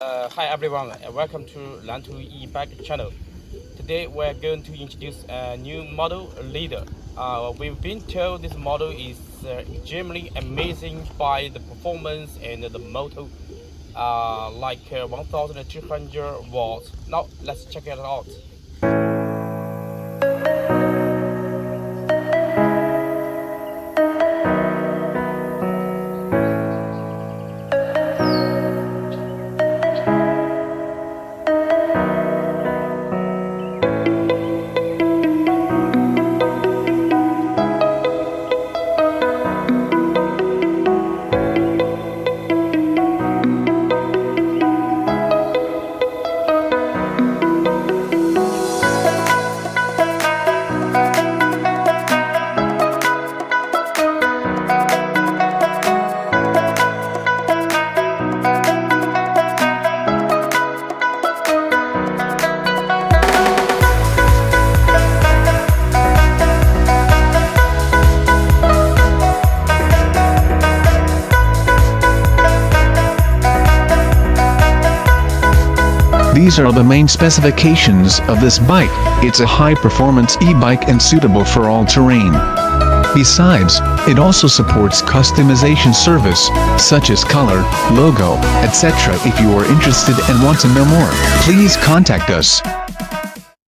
Hi everyone, and welcome to Lantu Ebike channel. Today we're going to introduce a new model leader. We've been told this model is extremely amazing by the performance and the motor, 1200 watts. Now let's check it out. These are the main specifications of this bike. It's a high-performance e-bike and suitable for all terrain. Besides, it also supports customization service, such as color, logo, etc. If you are interested and want to know more, please contact us.